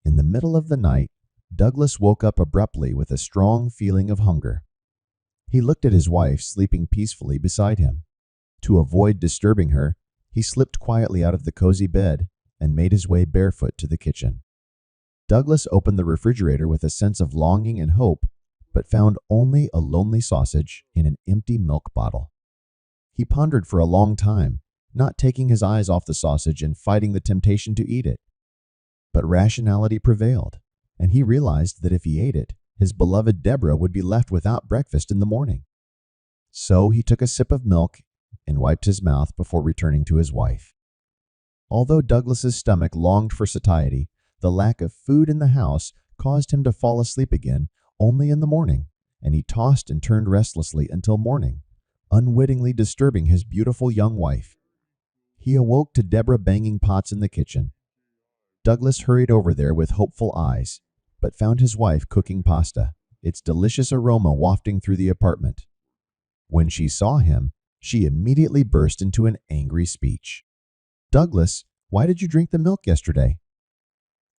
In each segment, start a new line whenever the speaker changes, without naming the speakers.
In the middle of the night, Douglas woke up abruptly with a strong feeling of hunger. He looked at his wife sleeping peacefully beside him. To avoid disturbing her, he slipped quietly out of the cozy bed and made his way barefoot to the kitchen. Douglas opened the refrigerator with a sense of longing and hope, but found only a lonely sausage in an empty milk bottle. He pondered for a long time, not taking his eyes off the sausage and fighting the temptation to eat it. But rationality prevailed, and he realized that if he ate it, his beloved Deborah would be left without breakfast in the morning. So he took a sip of milk and wiped his mouth before returning to his wife. Although Douglas's stomach longed for satiety, the lack of food in the house caused him to fall asleep again only in the morning, and he tossed and turned restlessly until morning, unwittingly disturbing his beautiful young wife. He awoke to Deborah banging pots in the kitchen. Douglas hurried over there with hopeful eyes, but found his wife cooking pasta, its delicious aroma wafting through the apartment. When she saw him, she immediately burst into an angry speech. "Douglas, why did you drink the milk yesterday?"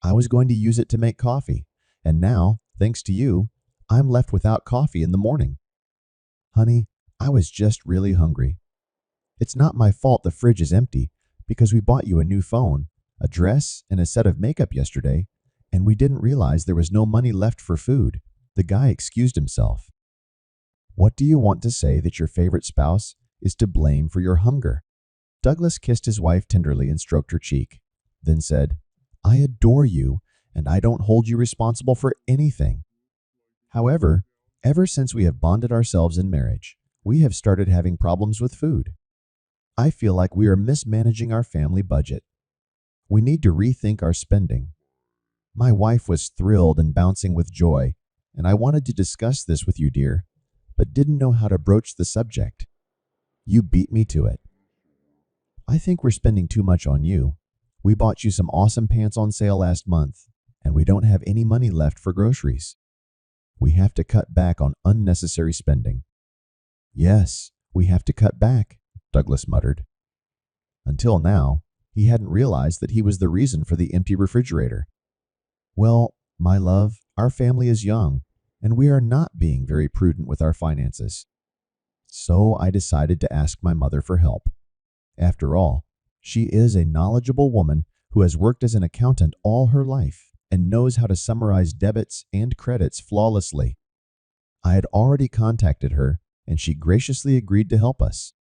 "I was going to use it to make coffee, and now, thanks to you, I'm left without coffee in the morning." "Honey, I was just really hungry. It's not my fault the fridge is empty, because we bought you a new phone, a dress, and a set of makeup yesterday, and we didn't realize there was no money left for food." The guy excused himself. "What do you want to say that your favorite spouse is to blame for your hunger?" Douglas kissed his wife tenderly and stroked her cheek, then said, "I adore you, and I don't hold you responsible for anything. However, ever since we have bonded ourselves in marriage, we have started having problems with food. I feel like we are mismanaging our family budget. We need to rethink our spending." My wife was thrilled and bouncing with joy, and I wanted to discuss this with you, dear, but didn't know how to broach the subject. You beat me to it. "I think we're spending too much on you. We bought you some awesome pants on sale last month, and we don't have any money left for groceries. We have to cut back on unnecessary spending." "Yes, we have to cut back," Douglas muttered. Until now, he hadn't realized that he was the reason for the empty refrigerator. "Well, my love, our family is young, and we are not being very prudent with our finances. So I decided to ask my mother for help. After all, she is a knowledgeable woman who has worked as an accountant all her life and knows how to summarize debits and credits flawlessly. I had already contacted her, and she graciously agreed to help us.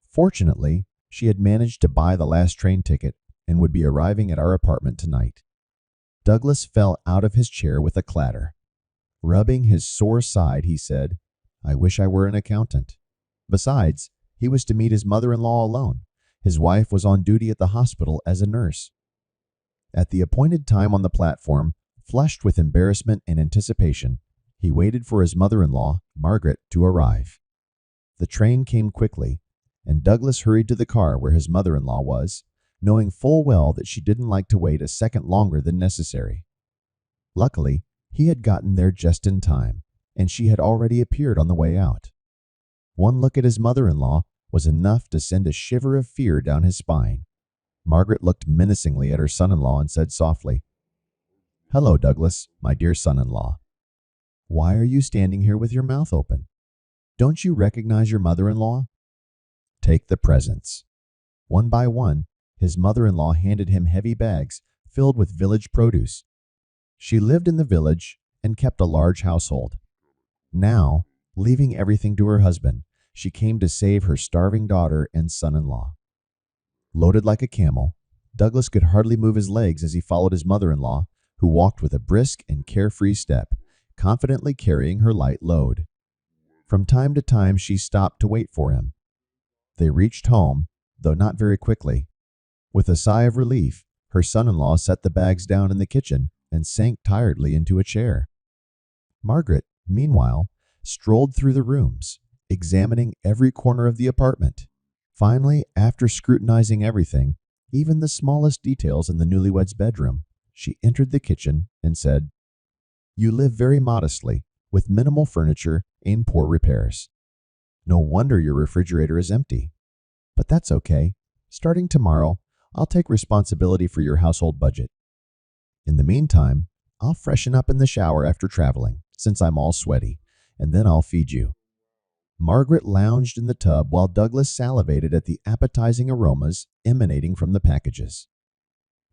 Fortunately, she had managed to buy the last train ticket and would be arriving at our apartment tonight." Douglas fell out of his chair with a clatter. Rubbing his sore side, he said, "I wish I were an accountant." Besides, he was to meet his mother-in-law alone. His wife was on duty at the hospital as a nurse. At the appointed time on the platform, flushed with embarrassment and anticipation, he waited for his mother-in-law, Margaret, to arrive. The train came quickly, and Douglas hurried to the car where his mother-in-law was, knowing full well that she didn't like to wait a second longer than necessary. Luckily, he had gotten there just in time, and she had already appeared on the way out. One look at his mother-in-law was enough to send a shiver of fear down his spine. Margaret looked menacingly at her son-in-law and said softly, "Hello, Douglas, my dear son-in-law. Why are you standing here with your mouth open? Don't you recognize your mother-in-law? Take the presents." One by one, his mother-in-law handed him heavy bags filled with village produce. She lived in the village and kept a large household. Now, leaving everything to her husband, she came to save her starving daughter and son-in-law. Loaded like a camel, Douglas could hardly move his legs as he followed his mother-in-law, who walked with a brisk and carefree step, confidently carrying her light load. From time to time, she stopped to wait for him. They reached home, though not very quickly. With a sigh of relief, her son-in-law set the bags down in the kitchen and sank tiredly into a chair. Margaret, meanwhile, strolled through the rooms, examining every corner of the apartment. Finally, after scrutinizing everything, even the smallest details in the newlyweds' bedroom, she entered the kitchen and said, "You live very modestly, with minimal furniture and poor repairs. No wonder your refrigerator is empty. But that's okay. Starting tomorrow, I'll take responsibility for your household budget. In the meantime, I'll freshen up in the shower after traveling, since I'm all sweaty, and then I'll feed you." Margaret lounged in the tub while Douglas salivated at the appetizing aromas emanating from the packages.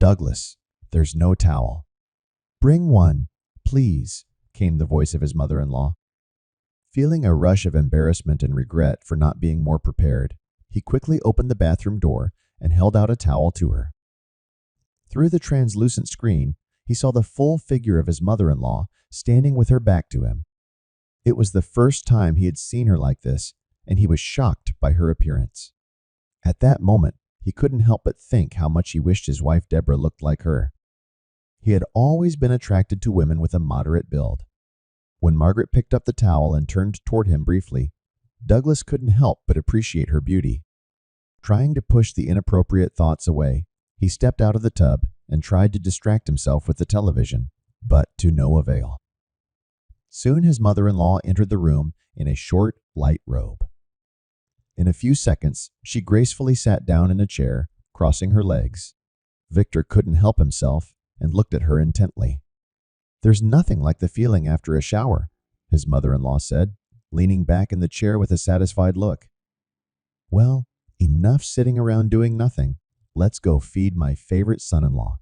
"Douglas, there's no towel." "Bring one, please," came the voice of his mother-in-law. Feeling a rush of embarrassment and regret for not being more prepared, he quickly opened the bathroom door and held out a towel to her. Through the translucent screen, he saw the full figure of his mother-in-law standing with her back to him. It was the first time he had seen her like this, and he was shocked by her appearance. At that moment, he couldn't help but think how much he wished his wife Deborah looked like her. He had always been attracted to women with a moderate build. When Margaret picked up the towel and turned toward him briefly, Douglas couldn't help but appreciate her beauty. Trying to push the inappropriate thoughts away, he stepped out of the tub and tried to distract himself with the television, but to no avail. Soon his mother-in-law entered the room in a short, light robe. In a few seconds, she gracefully sat down in a chair, crossing her legs. Victor couldn't help himself and looked at her intently. "There's nothing like the feeling after a shower," his mother-in-law said, leaning back in the chair with a satisfied look. "Well, enough sitting around doing nothing. Let's go feed my favorite son-in-law."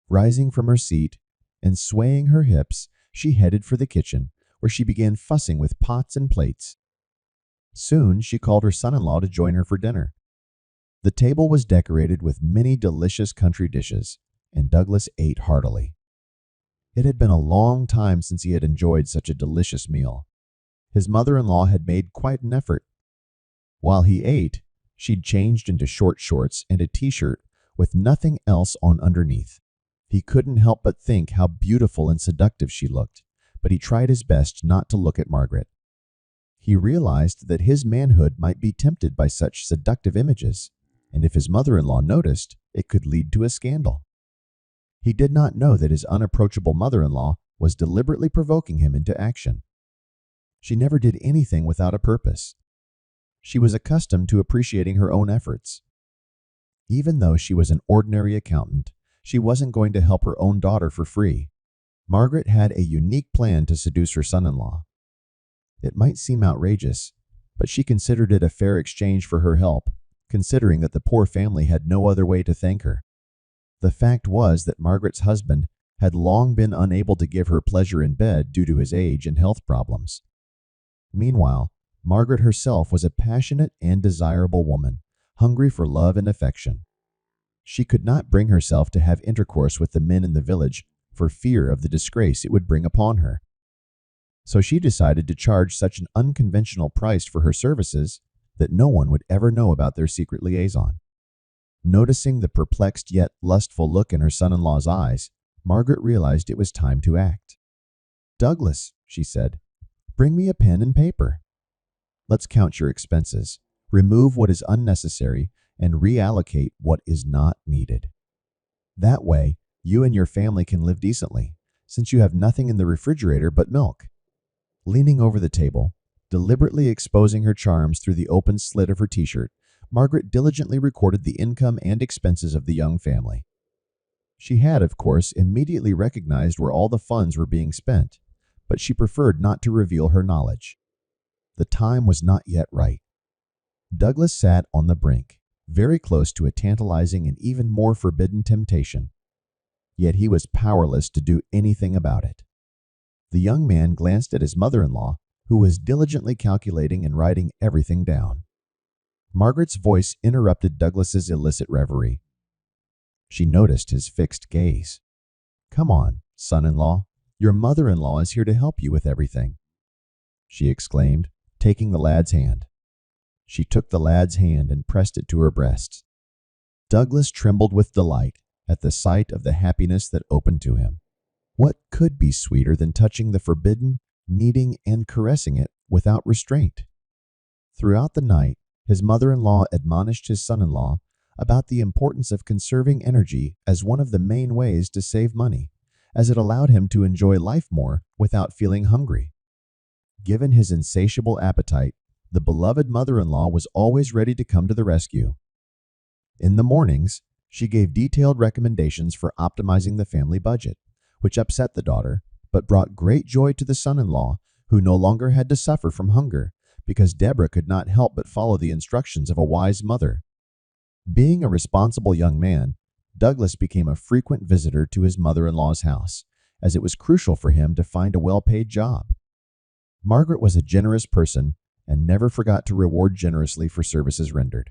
Rising from her seat and swaying her hips, she headed for the kitchen, where she began fussing with pots and plates. Soon she called her son-in-law to join her for dinner. The table was decorated with many delicious country dishes, and Douglas ate heartily. It had been a long time since he had enjoyed such a delicious meal. His mother-in-law had made quite an effort. While he ate, she'd changed into short shorts and a t-shirt with nothing else on underneath. He couldn't help but think how beautiful and seductive she looked, but he tried his best not to look at Margaret. He realized that his manhood might be tempted by such seductive images, and if his mother-in-law noticed, it could lead to a scandal. He did not know that his unapproachable mother-in-law was deliberately provoking him into action. She never did anything without a purpose. She was accustomed to appreciating her own efforts. Even though she was an ordinary accountant, she wasn't going to help her own daughter for free. Margaret had a unique plan to seduce her son-in-law. It might seem outrageous, but she considered it a fair exchange for her help, considering that the poor family had no other way to thank her. The fact was that Margaret's husband had long been unable to give her pleasure in bed due to his age and health problems. Meanwhile, Margaret herself was a passionate and desirable woman, hungry for love and affection. She could not bring herself to have intercourse with the men in the village for fear of the disgrace it would bring upon her. So she decided to charge such an unconventional price for her services that no one would ever know about their secret liaison. Noticing the perplexed yet lustful look in her son-in-law's eyes, Margaret realized it was time to act. "Douglas," she said, "bring me a pen and paper. Let's count your expenses, remove what is unnecessary, and reallocate what is not needed. That way, you and your family can live decently, since you have nothing in the refrigerator but milk." Leaning over the table, deliberately exposing her charms through the open slit of her t-shirt, Margaret diligently recorded the income and expenses of the young family. She had, of course, immediately recognized where all the funds were being spent, but she preferred not to reveal her knowledge. The time was not yet right. Douglas sat on the brink, very close to a tantalizing and even more forbidden temptation. Yet he was powerless to do anything about it. The young man glanced at his mother-in-law, who was diligently calculating and writing everything down. Margaret's voice interrupted Douglas's illicit reverie. She noticed his fixed gaze. "Come on, son-in-law. Your mother-in-law is here to help you with everything," she exclaimed, taking the lad's hand. She took the lad's hand and pressed it to her breast. Douglas trembled with delight at the sight of the happiness that opened to him. What could be sweeter than touching the forbidden, kneading, and caressing it without restraint? Throughout the night, his mother-in-law admonished his son-in-law about the importance of conserving energy as one of the main ways to save money, as it allowed him to enjoy life more without feeling hungry. Given his insatiable appetite, the beloved mother-in-law was always ready to come to the rescue. In the mornings, she gave detailed recommendations for optimizing the family budget, which upset the daughter, but brought great joy to the son-in-law, who no longer had to suffer from hunger, because Deborah could not help but follow the instructions of a wise mother. Being a responsible young man, Douglas became a frequent visitor to his mother-in-law's house, as it was crucial for him to find a well-paid job. Margaret was a generous person and never forgot to reward generously for services rendered.